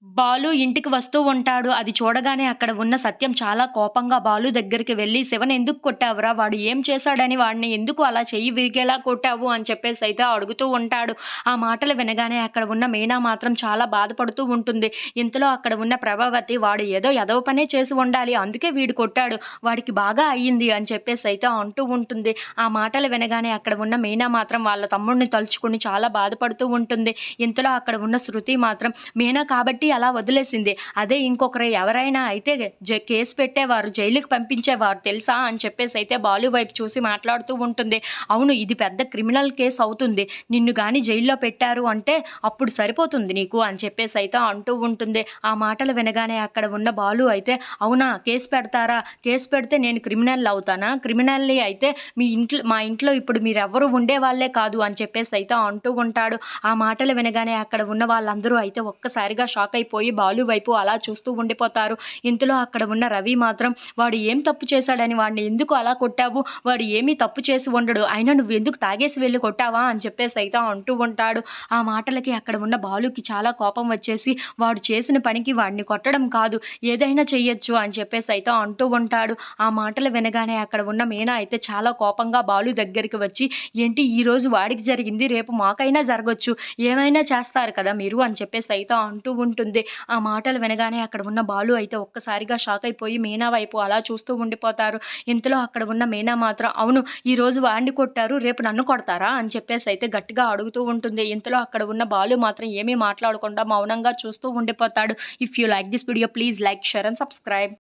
బాలు ఇంటికి వస్తూ ఉంటాడు. అది చూడగానే అక్కడ ఉన్న సత్యం చాలా కోపంగా బాలు దగ్గరికి వెళ్లి, "శివని ఎందుకు కొట్టావురా? వాడు ఏం చేశాడని వాడిని ఎందుకు అలా చెయ్యి విరిగేలా కొట్టావు?" అని చెప్పేసైతే అడుగుతూ ఉంటాడు. ఆ మాటలు వినగానే అక్కడ ఉన్న మీనా మాత్రం చాలా బాధపడుతూ ఉంటుంది. ఇంతలో అక్కడ ఉన్న ప్రభావతి, "వాడు ఏదో ఎదవ పనే చేసి ఉండాలి. అందుకే వీడు కొట్టాడు. వాడికి బాగా అయ్యింది" అని చెప్పేసైతే అంటూ ఉంటుంది. ఆ మాటలు వినగానే అక్కడ ఉన్న మీనా మాత్రం వాళ్ళ తమ్ముడిని తలుచుకొని చాలా బాధపడుతూ ఉంటుంది. ఇంతలో అక్కడ ఉన్న శృతి మాత్రం, "మీనా కాబట్టి అలా వదిలేసింది. అదే ఇంకొకరు ఎవరైనా అయితే కేస్ పెట్టేవారు, జైలుకి పంపించేవారు తెలుసా?" అని చెప్పేసైతే బాలు వైపు చూసి మాట్లాడుతూ ఉంటుంది. "అవును, ఇది పెద్ద క్రిమినల్ కేస్ అవుతుంది. నిన్ను గాని జైల్లో పెట్టారు అంటే అప్పుడు సరిపోతుంది నీకు" అని చెప్పేసైతే అంటూ ఉంటుంది. ఆ మాటలు వినగానే అక్కడ ఉన్న బాలు అయితే, "అవునా, కేస్ పెడతారా? కేస్ పెడితే నేను క్రిమినల్ అవుతానా? క్రిమినల్‌ని అయితే మా ఇంట్లో ఇప్పుడు మీరెవ్వరు ఉండేవాళ్ళే కాదు" అని చెప్పేసైతే అంటూ ఉంటాడు. ఆ మాటలు వినగానే అక్కడ ఉన్న వాళ్ళందరూ అయితే ఒక్కసారిగా షాక్ అయిపోయి బాలు వైపు అలా చూస్తూ ఉండిపోతారు. ఇంతలో అక్కడ ఉన్న రవి మాత్రం, "వాడు ఏం తప్పు చేశాడని వాడిని ఎందుకు అలా కొట్టావు? వాడు ఏమీ తప్పు చేసి ఉండడు. అయినా నువ్వెందుకు తాగేసి వెళ్లి కొట్టావా?" అని చెప్పేసైతే అంటూ ఉంటాడు. ఆ మాటలకి అక్కడ ఉన్న బాలుకి చాలా కోపం వచ్చేసి, "వాడు చేసిన పనికి వాడిని కొట్టడం కాదు, ఏదైనా చెయ్యొచ్చు" అని చెప్పేసైతే అంటూ ఉంటాడు. ఆ మాటలు వినగానే అక్కడ ఉన్న మీనా అయితే చాలా కోపంగా బాలు దగ్గరికి వచ్చి, "ఏంటి ఈరోజు వాడికి జరిగింది రేపు మాకైనా జరగొచ్చు. ఏమైనా చేస్తారు కదా మీరు" అని చెప్పేసైతే అంటూ ఉంటుంది. ఆ మాటలు వినగానే అక్కడ ఉన్న బాలు అయితే ఒక్కసారిగా షాక్ అయిపోయి మీనా వైపు అలా చూస్తూ ఉండిపోతారు. ఇంతలో అక్కడ ఉన్న మీనా మాత్రం, "అవును, ఈరోజు వాడిని కొట్టారు, రేపు నన్ను కొడతారా?" అని చెప్పేసైతే గట్టిగా అడుగుతూ ఉంటుంది. ఇంతలో అక్కడ ఉన్న బాలు మాత్రం ఏమీ మాట్లాడకుండా మౌనంగా చూస్తూ ఉండిపోతాడు. If you like this video please like, share and subscribe.